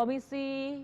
Komisi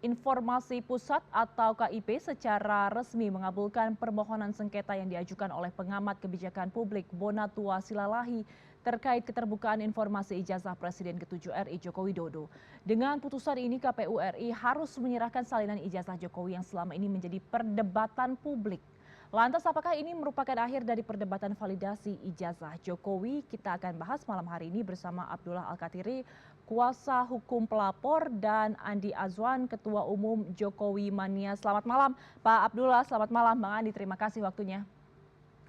Informasi Pusat atau KIP secara resmi mengabulkan permohonan sengketa yang diajukan oleh pengamat kebijakan publik Bonatua Silalahi terkait keterbukaan informasi ijazah Presiden ke-7 RI Joko Widodo. Dengan putusan ini KPU RI harus menyerahkan salinan ijazah Jokowi yang selama ini menjadi perdebatan publik. Lantas apakah ini merupakan akhir dari perdebatan validasi ijazah Jokowi? Kita akan bahas malam hari ini bersama Abdullah Al-Katiri, kuasa hukum pelapor, dan Andi Azwan, Ketua Umum Jokowi Mania. Selamat malam Pak Abdullah, selamat malam Bang Andi, terima kasih waktunya.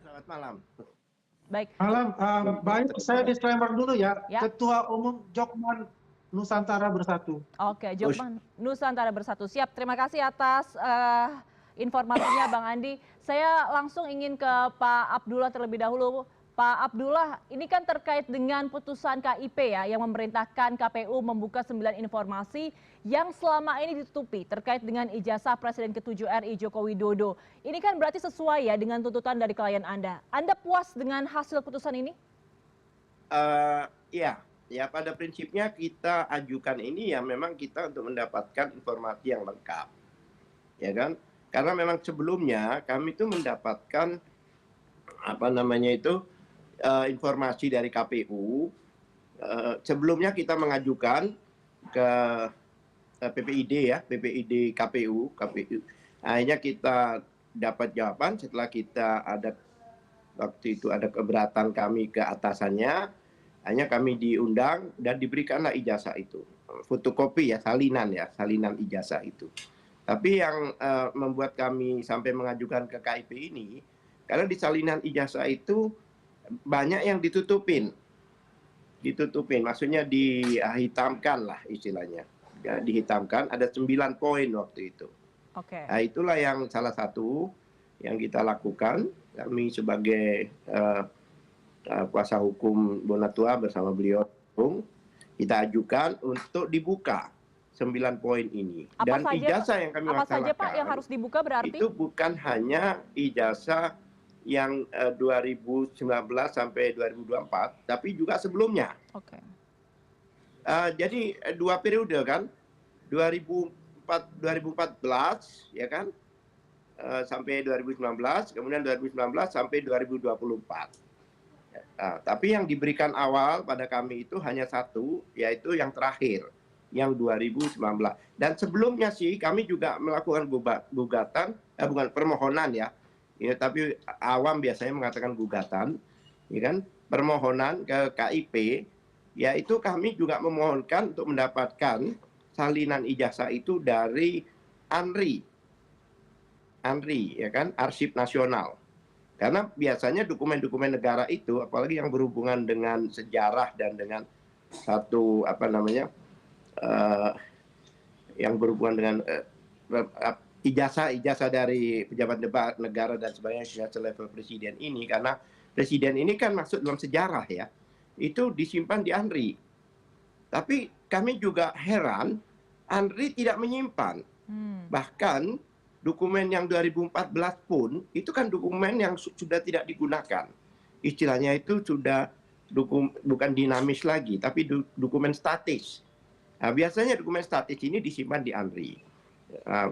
Selamat malam. Baik. Malam, baik, saya disclaimer dulu ya. Ya. Ketua Umum Jokman Nusantara Bersatu. Oke, Jokman Nusantara Bersatu. Siap, terima kasih atas informasinya Bang Andi. Saya langsung ingin ke Pak Abdullah terlebih dahulu. Pak Abdullah, ini kan terkait dengan putusan KIP ya yang memerintahkan KPU membuka 9 informasi yang selama ini ditutupi terkait dengan ijazah Presiden ke-7 RI Joko Widodo. Ini kan berarti sesuai ya dengan tuntutan dari klien Anda. Anda puas dengan hasil putusan ini? Ya pada prinsipnya kita ajukan ini ya memang kita untuk mendapatkan informasi yang lengkap. Ya kan? Karena memang sebelumnya kami itu mendapatkan informasi dari KPU. Sebelumnya kita mengajukan ke PPID ya, PPID KPU. Akhirnya kita dapat jawaban setelah kita waktu itu ada keberatan kami ke atasannya. Hanya kami diundang dan diberikanlah ijazah itu. Fotokopi ya, salinan ijazah itu. Tapi yang membuat kami sampai mengajukan ke KIP ini, karena di salinan ijazah itu banyak yang ditutupin, maksudnya dihitamkan lah istilahnya. Ya, dihitamkan, ada 9 poin waktu itu. Oke. Nah, itulah yang salah satu yang kita lakukan. Kami sebagai kuasa hukum Bonatua bersama beliau, kita ajukan untuk dibuka 9 poin ini. Dan ijazah yang kami laksanakan, apa saja Pak yang harus dibuka berarti? Itu bukan hanya ijazah yang 2019 sampai 2024, tapi juga sebelumnya. Oke. Jadi 2 periode kan, 2014 ya kan, sampai 2019, kemudian 2019 sampai 2024. Tapi yang diberikan awal pada kami itu hanya satu, yaitu yang terakhir, yang 2019. Dan sebelumnya sih kami juga melakukan gugatan, bukan permohonan ya, tapi awam biasanya mengatakan gugatan, ya kan, permohonan ke KIP, yaitu kami juga memohonkan untuk mendapatkan salinan ijazah itu dari ANRI, ya kan, Arsip Nasional. Karena biasanya dokumen-dokumen negara itu, apalagi yang berhubungan dengan sejarah dan dengan satu yang berhubungan dengan ijazah dari pejabat negara dan sebagainya selevel presiden ini, karena presiden ini kan masuk dalam sejarah ya, itu disimpan di ANRI. Tapi kami juga heran, ANRI tidak menyimpan. Bahkan dokumen yang 2014 pun itu kan dokumen yang sudah tidak digunakan. Istilahnya itu sudah bukan dinamis lagi, tapi dokumen statis. Nah, biasanya dokumen statis ini disimpan di ANRI.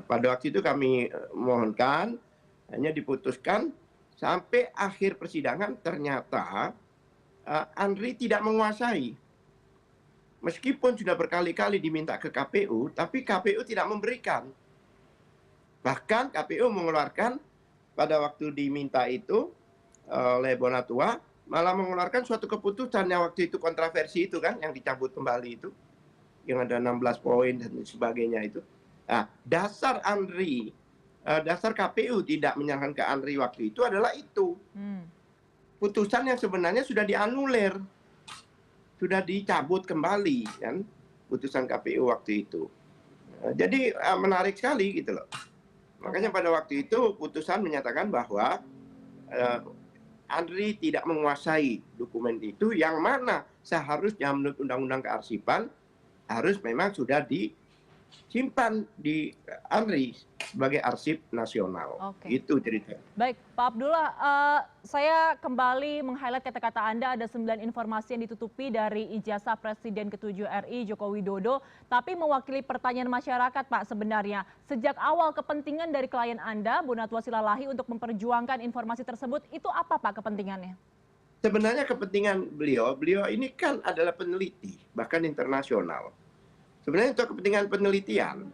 Pada waktu itu kami mohonkan, hanya diputuskan sampai akhir persidangan ternyata ANRI tidak menguasai. Meskipun sudah berkali-kali diminta ke KPU, tapi KPU tidak memberikan. Bahkan KPU mengeluarkan pada waktu diminta itu oleh Bonatua, malah mengeluarkan suatu keputusan yang waktu itu kontroversi itu kan, yang dicabut kembali itu, yang ada 16 poin dan sebagainya itu. Nah, dasar ANRI, dasar KPU tidak menyerahkan ke ANRI waktu itu adalah itu. Putusan yang sebenarnya sudah dianulir, sudah dicabut kembali kan, putusan KPU waktu itu. Jadi menarik sekali gitu loh. Makanya pada waktu itu putusan menyatakan bahwa ANRI tidak menguasai dokumen itu, yang mana seharusnya menurut Undang-Undang Kearsipan harus memang sudah disimpan di ANRI sebagai arsip nasional. Oke. Itu ceritanya. Baik, Pak Abdullah, saya kembali meng-highlight kata-kata Anda, ada 9 informasi yang ditutupi dari ijazah Presiden ke-7 RI Joko Widodo, tapi mewakili pertanyaan masyarakat, Pak, sebenarnya. Sejak awal kepentingan dari klien Anda, Bu Natwa Silalahi, untuk memperjuangkan informasi tersebut, itu apa, Pak, kepentingannya? Sebenarnya kepentingan beliau ini kan adalah peneliti, bahkan internasional. Sebenarnya untuk kepentingan penelitian,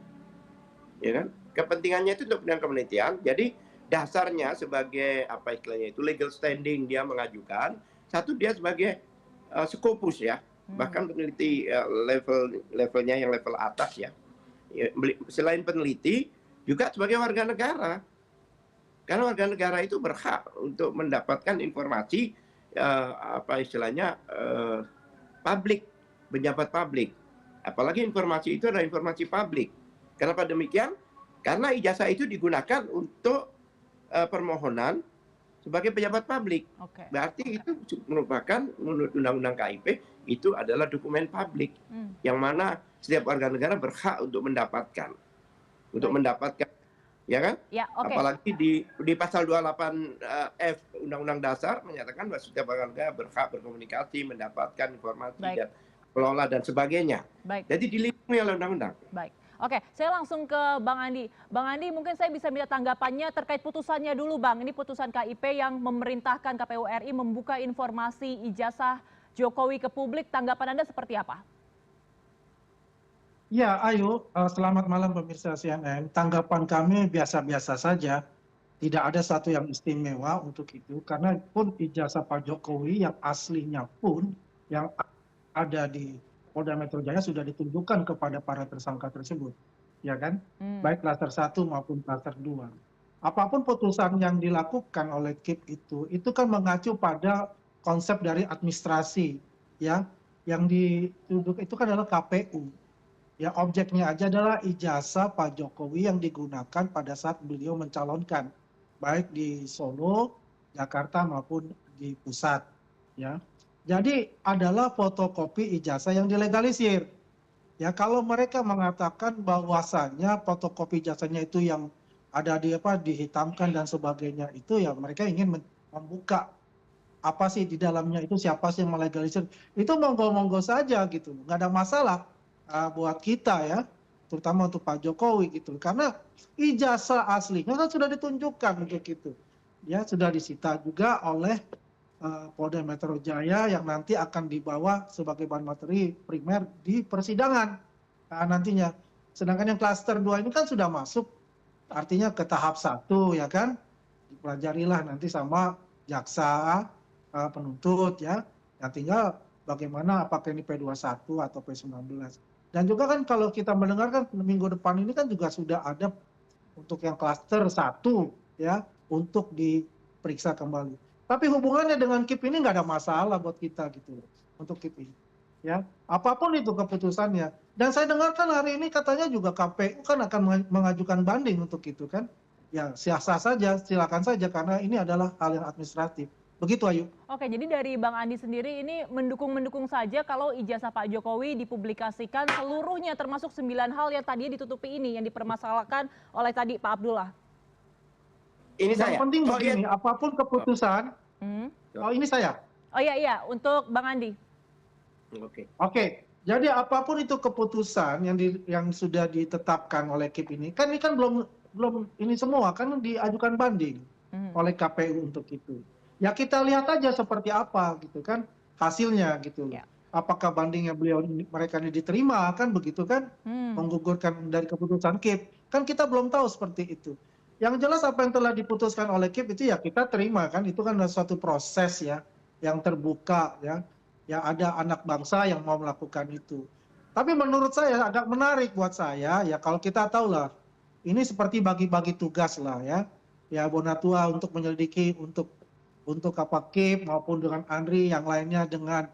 ya kan? Kepentingannya itu untuk kepentingan penelitian. Jadi dasarnya sebagai apa istilahnya itu legal standing dia mengajukan. Satu dia sebagai Scopus ya, bahkan peneliti levelnya yang level atas ya. Selain peneliti juga sebagai warga negara. Karena warga negara itu berhak untuk mendapatkan informasi apa istilahnya publik, pejabat publik. Apalagi informasi itu adalah informasi publik. Kenapa demikian? Karena ijazah itu digunakan untuk permohonan sebagai pejabat publik. Oke. Berarti itu merupakan menurut Undang-Undang KIP itu adalah dokumen publik yang mana setiap warga negara berhak untuk mendapatkan, ya kan? Ya, oke. Apalagi di pasal 28 F Undang-Undang Dasar menyatakan bahwa setiap warga negara berhak berkomunikasi, mendapatkan informasi dan kelola dan sebagainya. Baik. Jadi dilindungi oleh undang-undang. Baik. Oke, saya langsung ke Bang Andi. Bang Andi, mungkin saya bisa minta tanggapannya terkait putusannya dulu, Bang. Ini putusan KIP yang memerintahkan KPU RI membuka informasi ijazah Jokowi ke publik. Tanggapan Anda seperti apa? Ya, ayo, selamat malam pemirsa CNN. Tanggapan kami biasa-biasa saja. Tidak ada satu yang istimewa untuk itu. Karena pun ijazah Pak Jokowi yang aslinya pun yang ada di Polda Metro Jaya sudah ditunjukkan kepada para tersangka tersebut, ya kan? Baik klaster 1 maupun klaster 2. Apapun putusan yang dilakukan oleh KIP itu kan mengacu pada konsep dari administrasi, ya, yang dituduh itu kan adalah KPU. Ya, objeknya aja adalah ijazah Pak Jokowi yang digunakan pada saat beliau mencalonkan, baik di Solo, Jakarta maupun di pusat, ya. Jadi adalah fotokopi ijazah yang dilegalisir. Ya, kalau mereka mengatakan bahwasannya fotokopi ijazahnya itu yang ada dihitamkan dan sebagainya, itu ya mereka ingin membuka apa sih di dalamnya itu, siapa sih yang melegalisir. Itu monggo-monggo saja gitu, nggak ada masalah buat kita ya, terutama untuk Pak Jokowi gitu. Karena ijazah aslinya kan sudah ditunjukkan untuk itu. Ya, sudah disita juga oleh Polda Metro Jaya yang nanti akan dibawa sebagai bahan materi primer di persidangan nantinya. Sedangkan yang klaster 2 ini kan sudah masuk, artinya ke tahap 1 ya kan, dipelajarilah nanti sama jaksa penuntut ya, yang tinggal bagaimana apakah ini P21 atau P19. Dan juga kan kalau kita mendengarkan minggu depan ini kan juga sudah ada untuk yang klaster 1 ya, untuk diperiksa kembali. Tapi hubungannya dengan KIP ini nggak ada masalah buat kita gitu loh, untuk KIP ini. Ya, apapun itu keputusannya. Dan saya dengarkan hari ini katanya juga KPU kan akan mengajukan banding untuk itu kan. Ya, sah-sah saja, silakan saja karena ini adalah hal yang administratif. Begitu Ayu. Oke, jadi dari Bang Andi sendiri ini mendukung saja kalau ijazah Pak Jokowi dipublikasikan seluruhnya termasuk 9 hal yang tadi ditutupi ini yang dipermasalahkan oleh tadi Pak Abdullah. Ini saya. Yang penting begini, apapun keputusan. Oh, ini saya. Oh iya, untuk Bang Andi. Oke. Jadi apapun itu keputusan yang sudah ditetapkan oleh KIP ini kan belum ini semua kan diajukan banding oleh KPU untuk itu. Ya kita lihat aja seperti apa gitu kan hasilnya gitu. Ya. Apakah bandingnya mereka ini diterima kan begitu kan, menggugurkan dari keputusan KIP. Kan kita belum tahu seperti itu. Yang jelas apa yang telah diputuskan oleh KIP itu ya kita terima kan, itu kan suatu proses ya yang terbuka ya. Ya ada anak bangsa yang mau melakukan itu. Tapi menurut saya agak menarik buat saya ya kalau kita tahu lah ini seperti bagi-bagi tugas lah ya. Ya Bu Natwa untuk menyelidiki untuk KIP maupun dengan Andri yang lainnya dengan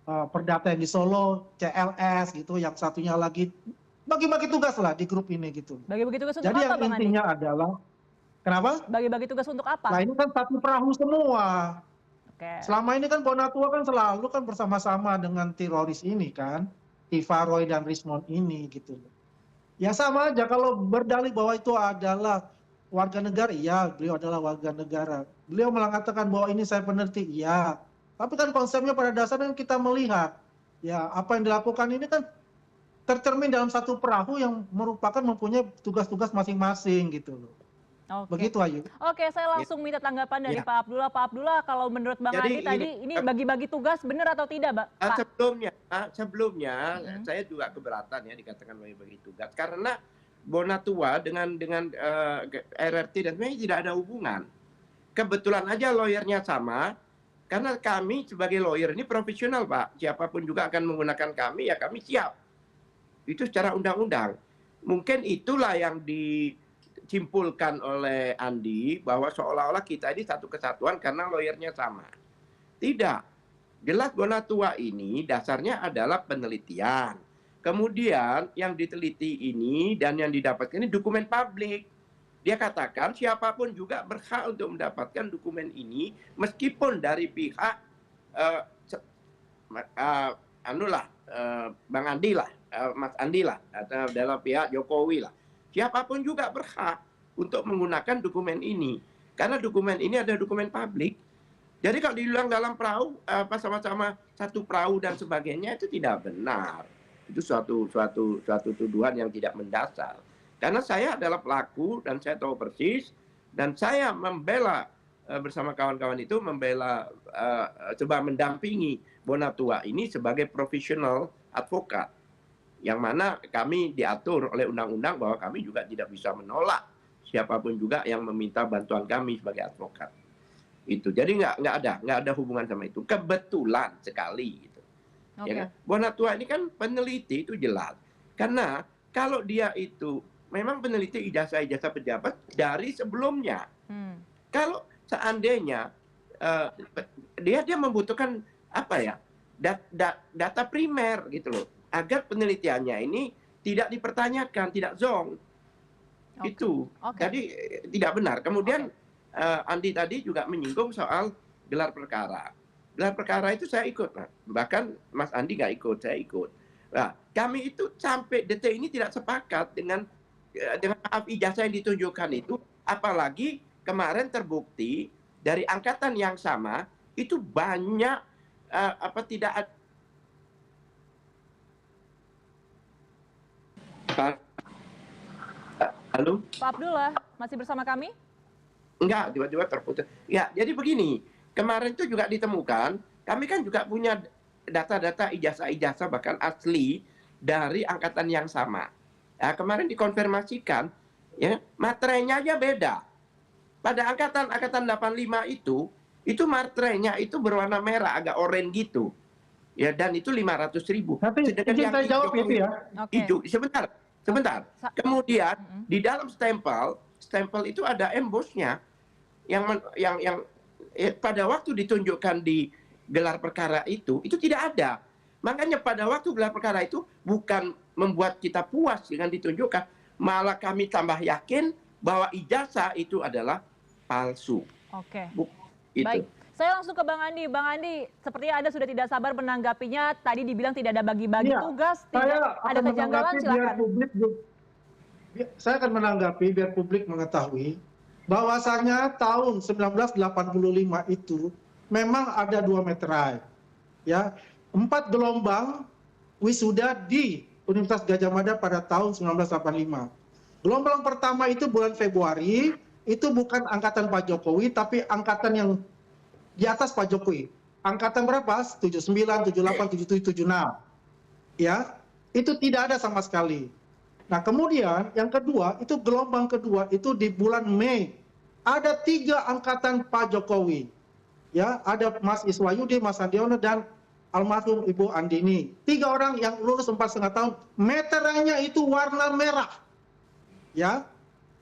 Perdata yang di Solo, CLS gitu, yang satunya lagi bagi-bagi tugas lah di grup ini gitu. Bagi-bagi tugas untuk Jadi apa, yang Bang intinya Andi? adalah, kenapa? Bagi-bagi tugas untuk apa? Nah ini kan satu perahu semua. Oke. Selama ini kan Bonatua kan selalu kan bersama-sama dengan teroris ini kan, Tifa, Roy dan Rismond ini gitu. Ya sama aja kalau berdalih bahwa itu adalah warga negara, iya beliau adalah warga negara. Beliau mengatakan bahwa ini saya peneliti, iya. Tapi kan konsepnya pada dasarnya kita melihat, ya apa yang dilakukan ini kan tercermin dalam satu perahu yang merupakan mempunyai tugas-tugas masing-masing gitu loh. Oke. Begitu Ayu. Oke, saya langsung minta tanggapan dari Ya. Pak Abdullah. Pak Abdullah, kalau menurut Bang Jadi Andi tadi ini bagi-bagi tugas benar atau tidak, Pak? sebelumnya saya juga keberatan ya dikatakan bagi tugas karena Bonatua dengan RRT dan sebenarnya tidak ada hubungan. Kebetulan aja lawyernya sama karena kami sebagai lawyer ini profesional, Pak. Siapapun juga akan menggunakan kami ya kami siap. Itu secara undang-undang. Mungkin itulah yang disimpulkan oleh Andi bahwa seolah-olah kita ini satu kesatuan karena lawyernya sama. Tidak. Jelas Bonatua ini dasarnya adalah penelitian. Kemudian yang diteliti ini dan yang didapatkan ini dokumen publik. Dia katakan siapapun juga berhak untuk mendapatkan dokumen ini meskipun dari pihak Bang Andi lah, Mas Andi lah, atau dalam pihak Jokowi lah. Siapapun juga berhak untuk menggunakan dokumen ini. Karena dokumen ini adalah dokumen publik. Jadi kalau dibilang dalam perahu, sama-sama satu perahu dan sebagainya itu tidak benar. Itu suatu tuduhan yang tidak mendasar. Karena saya adalah pelaku dan saya tahu persis dan saya membela bersama kawan-kawan itu coba mendampingi Bonatua ini sebagai profesional advokat yang mana kami diatur oleh undang-undang bahwa kami juga tidak bisa menolak siapapun juga yang meminta bantuan kami sebagai advokat. Itu jadi nggak ada hubungan sama itu, kebetulan sekali gitu. Oke. Ya kan? Bonatua ini kan peneliti itu jelas karena kalau dia itu memang peneliti ijazah pejabat dari sebelumnya. Kalau seandainya dia membutuhkan apa ya data primer gitu loh agar penelitiannya ini tidak dipertanyakan, tidak zong. Itu jadi tidak benar. Kemudian Andi tadi juga menyinggung soal gelar perkara. Gelar perkara itu saya ikut, bahkan Mas Andi nggak ikut, saya ikut. Nah, kami itu sampai detik ini tidak sepakat dengan ijazah yang ditunjukkan itu, apalagi kemarin terbukti dari angkatan yang sama itu banyak tidak ada. Halo? Pak Abdullah, masih bersama kami? Enggak, tiba-tiba terputus. Ya, jadi begini, kemarin itu juga ditemukan, kami kan juga punya data-data ijazah-ijazah bahkan asli dari angkatan yang sama. Nah, kemarin dikonfirmasikan, ya materainya aja beda. Pada angkatan 85 itu materainya itu berwarna merah, agak oranye gitu. Ya, dan itu 500.000. Tapi izin saya jawab itu ya. Hijau. Sebentar. Kemudian di dalam stempel itu ada embossnya yang pada waktu ditunjukkan di gelar perkara itu tidak ada. Makanya pada waktu gelar perkara itu bukan membuat kita puas dengan ditunjukkan, malah kami tambah yakin bahwa ijazah itu adalah palsu. Oke. Itu. Baik. Saya langsung ke Bang Andi. Bang Andi, sepertinya Anda sudah tidak sabar menanggapinya. Tadi dibilang tidak ada bagi-bagi tugas, tidak ada kejanggalan, silakan. Saya akan menanggapi biar publik mengetahui bahwasanya tahun 1985 itu memang ada 2 meterai. Ya, 4 gelombang wisuda di Universitas Gadjah Mada pada tahun 1985. Gelombang pertama itu bulan Februari, itu bukan angkatan Pak Jokowi tapi angkatan yang di atas Pak Jokowi. Angkatan berapa? 79, 78, 77, 76. Ya, itu tidak ada sama sekali. Nah, kemudian yang kedua, itu gelombang kedua itu di bulan Mei. Ada 3 angkatan Pak Jokowi. Ya, ada Mas Iswayudi, Mas Sandiono dan almarhum Ibu Andini. 3 orang yang lulus 4,5 tahun, meterannya itu warna merah. Ya.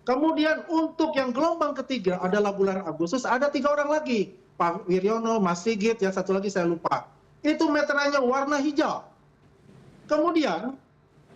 Kemudian untuk yang gelombang ketiga adalah bulan Agustus, ada 3 orang lagi. Pak Wiryono, Mas Sigit, ya satu lagi saya lupa. Itu meterannya warna hijau. Kemudian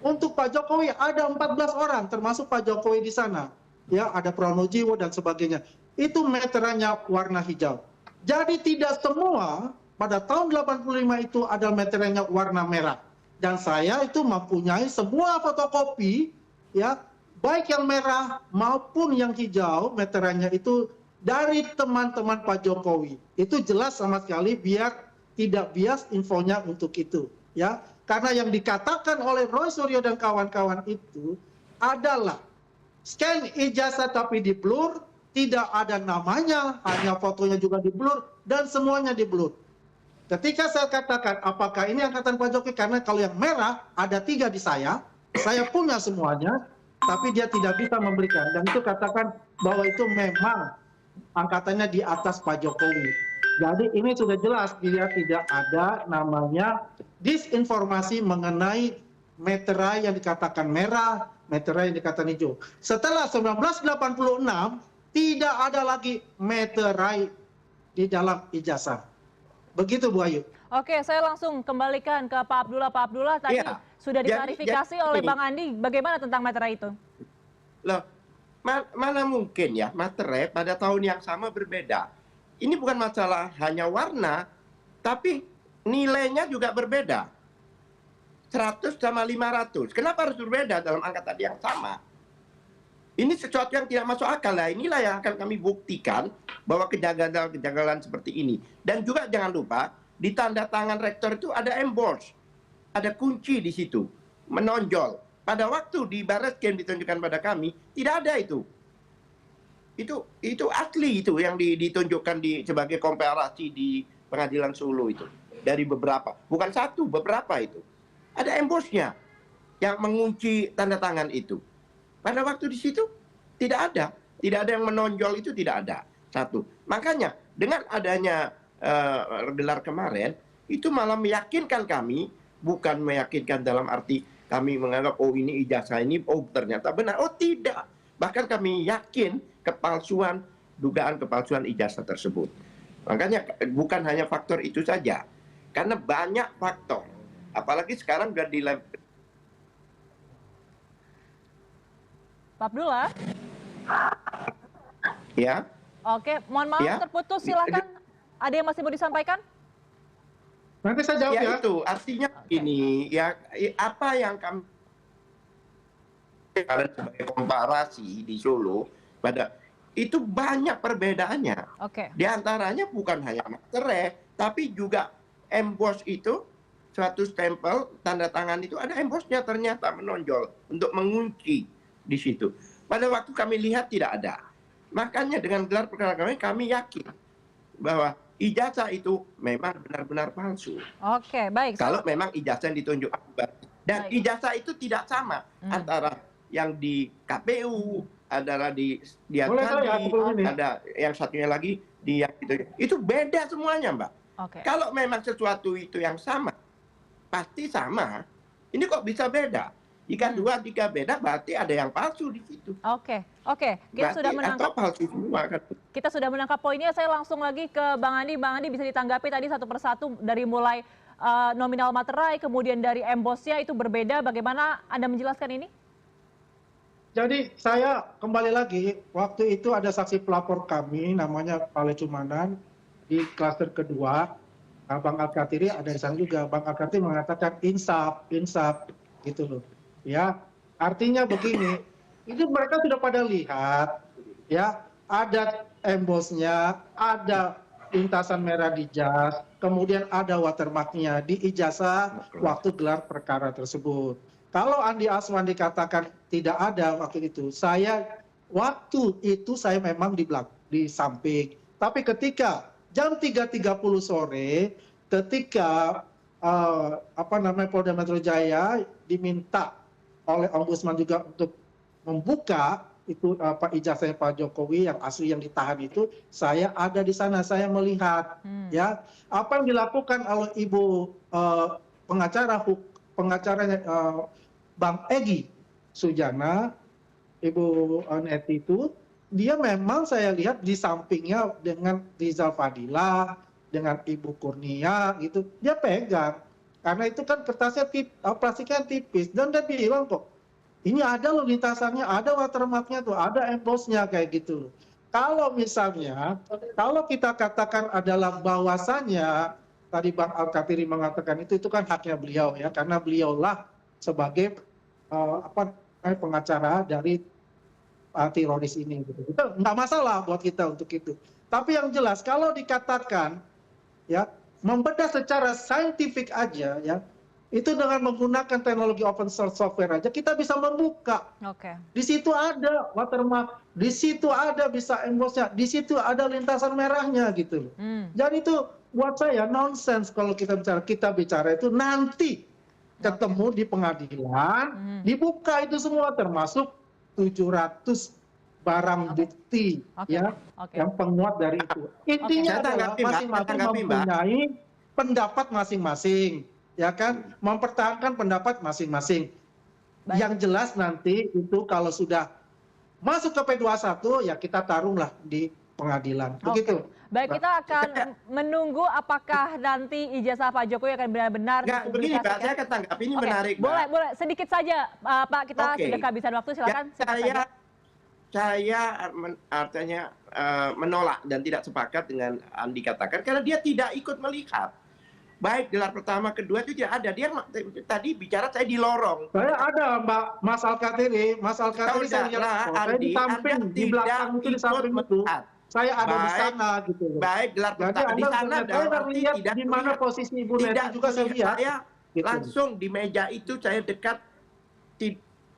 untuk Pak Jokowi ada 14 orang, termasuk Pak Jokowi di sana. Ya, ada Pronojiwo dan sebagainya. Itu meterannya warna hijau. Jadi tidak semua pada tahun 85 itu ada meterannya warna merah. Dan saya itu mempunyai semua fotokopi ya, baik yang merah maupun yang hijau meterannya itu dari teman-teman Pak Jokowi. Itu jelas sama sekali biar tidak bias infonya untuk itu, ya. Karena yang dikatakan oleh Roy Suryo dan kawan-kawan itu adalah scan ijazah tapi di blur, tidak ada namanya, hanya fotonya juga di blur dan semuanya di blur. Ketika saya katakan apakah ini angkatan Pak Jokowi, karena kalau yang merah ada 3 di saya punya semuanya, tapi dia tidak bisa memberikan. Dan itu katakan bahwa itu memang angkatannya di atas Pak Jokowi. Jadi ini sudah jelas dia tidak ada namanya disinformasi mengenai meterai yang dikatakan merah, meterai yang dikatakan hijau. Setelah 1986 tidak ada lagi meterai di dalam ijazah. Begitu Bu Ayu. Oke, saya langsung kembalikan ke Pak Abdullah. Pak Abdullah, tadi Iya. sudah diklarifikasi oleh Bang Andi. Bagaimana tentang meterai itu? Loh, mana mungkin ya materai pada tahun yang sama berbeda. Ini bukan masalah hanya warna, tapi nilainya juga berbeda. 100 sama 500. Kenapa harus berbeda dalam angkatan yang sama? Ini sesuatu yang tidak masuk akal. Nah, inilah yang akan kami buktikan bahwa kejanggalan seperti ini. Dan juga jangan lupa, di tanda tangan rektor itu ada emboss. Ada kunci di situ, menonjol. Pada waktu di Barreskrim ditunjukkan pada kami, tidak ada itu. Itu asli itu yang ditunjukkan sebagai komparasi di Pengadilan Solo itu. Dari beberapa, bukan satu, beberapa itu. Ada embossnya yang mengunci tanda tangan itu. Pada waktu di situ tidak ada yang menonjol, itu tidak ada. Satu. Makanya dengan adanya gelar kemarin itu malah meyakinkan kami, bukan meyakinkan dalam arti kami menganggap oh ini ijazah ini oh ternyata benar. Oh tidak. Bahkan kami yakin dugaan kepalsuan ijazah tersebut. Makanya bukan hanya faktor itu saja. Karena banyak faktor. Apalagi sekarang sudah di Pak Abdullah? ya. Oke, mohon maaf Ya. terputus, silakan. Ada yang masih mau disampaikan? Nanti saya jawab Ya ya. itu artinya ini ya apa yang kami sebagai komparasi di Solo pada itu banyak perbedaannya. Oke. Di antaranya bukan hanya materai, tapi juga emboss itu suatu stempel tanda tangan itu ada embossnya ternyata menonjol untuk mengunci di situ. Pada waktu kami lihat tidak ada. Makanya dengan gelar perkara kami yakin bahwa ijazah itu memang benar-benar palsu. Oke, baik. Kalau memang ijazah yang ditunjukkan dan Baik. ijazah itu tidak sama antara yang di KPU, adalah di Boleh saya tadi, sebelum ini. ada yang satunya lagi di yang itu beda semuanya, Mbak. Oke. Kalau memang sesuatu itu yang sama, pasti sama. Ini kok bisa beda? Jika 2, 3 beda, berarti ada yang palsu di situ. Oke. Kita Berarti sudah menangkap. atau palsu semua kan? Kita sudah menangkap poinnya. Saya langsung lagi ke Bang Andi. Bang Andi bisa ditanggapi tadi satu persatu dari mulai nominal materai, kemudian dari embossnya itu berbeda. Bagaimana Anda menjelaskan ini? Jadi saya kembali lagi, waktu itu ada saksi pelapor kami namanya Pak Lecumanan di klaster kedua. Bang Al-Katiri ada di sana juga. Bang Al-Katiri mengatakan insaf gitu loh. Ya, artinya begini, itu mereka sudah pada lihat, ya, ada embossnya, ada lintasan merah di jas, kemudian ada watermarknya di ijazah waktu gelar perkara tersebut. Kalau Andi Aswan dikatakan tidak ada waktu itu, waktu itu saya memang di samping. Tapi ketika jam 3.30 sore, ketika Polda Metro Jaya diminta oleh Ombudsman juga untuk membuka itu ijazahnya Pak Jokowi yang asli yang ditahan itu, saya ada di sana, saya melihat ya apa yang dilakukan oleh Ibu pengacaranya Bang Egy Sujana, Ibu Neti itu, dia memang saya lihat di sampingnya dengan Rizal Fadila, dengan Ibu Kurnia gitu, dia pegang. Karena itu kan kertasnya plastiknya tipis, dan dia bilang kok, ini ada loh lintasannya, ada watermarknya tuh, ada embossnya kayak gitu. Kalau misalnya, kalau kita katakan adalah bahwasannya, tadi Bang Al-Katiri mengatakan itu kan haknya beliau ya, karena beliaulah sebagai pengacara dari teroris ini gitu. Itu nggak masalah buat kita untuk itu. Tapi yang jelas kalau dikatakan ya membedah secara saintifik aja ya, itu dengan menggunakan teknologi open source software aja kita bisa membuka. Oke. Di situ ada watermark, di situ ada bisa embossnya, di situ ada lintasan merahnya gitu loh. Jadi itu buat saya nonsens kalau kita bicara itu nanti ketemu di pengadilan, dibuka itu semua termasuk 700 barang bukti ya yang penguat dari itu. Intinya adalah masing-masing mempunyai pendapat masing-masing, ya kan, mempertahankan pendapat masing-masing. Yang jelas nanti itu kalau sudah masuk ke P21 ya kita taruhlah di pengadilan. Begitu. Baik, kita akan menunggu apakah nanti ijazah Pak Jokowi akan benar-benar begini Pak, saya akan tanggapi ini menarik. Boleh sedikit saja Pak, kita sudah kehabisan waktu, silakan. Saya artinya menolak dan tidak sepakat dengan Andi katakan karena dia tidak ikut melihat. Baik gelar pertama, kedua itu tidak ada. Dia tadi bicara saya di lorong. Saya ada Mbak Mas Alkatiri saya lihat, saya di samping, di belakang itu, di samping itu. Saya ada di sana gitu loh. Baik gelar pertama di sana saya lihat di mana posisi Ibu Neti juga saya lihat. Saya langsung di meja itu saya dekat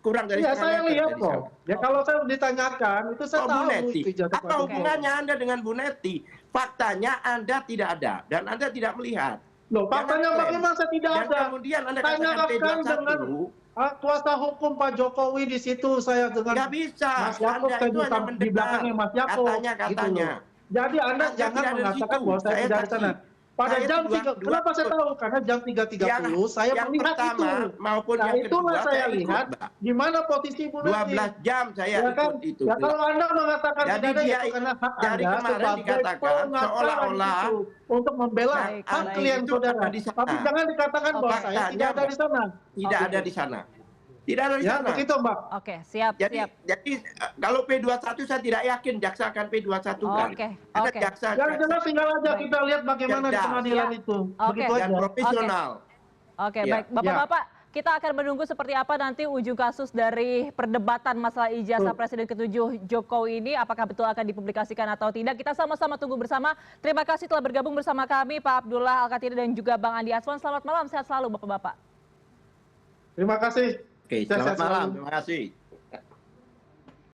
kurang dari ya, saya meter lihat dari kok. sana. Ya kalau saya ditanyakan itu saya tahu Neti. itu jatuh. Apa hubungannya Anda dengan Bu Neti? Faktanya Anda tidak ada dan Anda tidak melihat. Loh, faktanya bagaimana saya tidak ada? Dan kemudian Anda katakan P21. Dengan kuasa hukum Pak Jokowi di situ, saya dengan nggak bisa. Mas Yaakob, saya di belakangnya Mas Yaakob. Katanya. Gitu. Jadi Anda jangan mengatakan bahwa saya tidak di sana. Pada jam 3, kenapa saya tahu? Karena jam 3.30 saya melihat itu. Maupun nah, yang itulah kedua, saya lihat di mana posisi Bu Neti. 12 jam saya ya kan? ikut itu. Ya kalau Anda mengatakan jadi tidak ada dia, itu karena hak dari Anda kemarin sebagai dikatakan seolah-olah untuk membela hak klien saudara. Tapi jangan dikatakan bahwa saya tidak ada di sana. Tidak ada di sana. Tidak ada di ya, sana. begitu Mbak. Oke, siap. Jadi kalau P21 saya tidak yakin jaksa akan P21 kan. Ada jaksa. Yang jelas tinggal aja kita lihat bagaimana di pengadilan itu. Begitu aja. Dan profesional. Oke, baik. Bapak-bapak, kita akan menunggu seperti apa nanti ujung kasus dari perdebatan masalah ijazah Presiden ke-7 Jokowi ini. Apakah betul akan dipublikasikan atau tidak. Kita sama-sama tunggu bersama. Terima kasih telah bergabung bersama kami Pak Abdullah Alkatiri dan juga Bang Andi Aswan. Selamat malam, sehat selalu Bapak-bapak. Terima kasih. Oke, selamat malam. Terima kasih.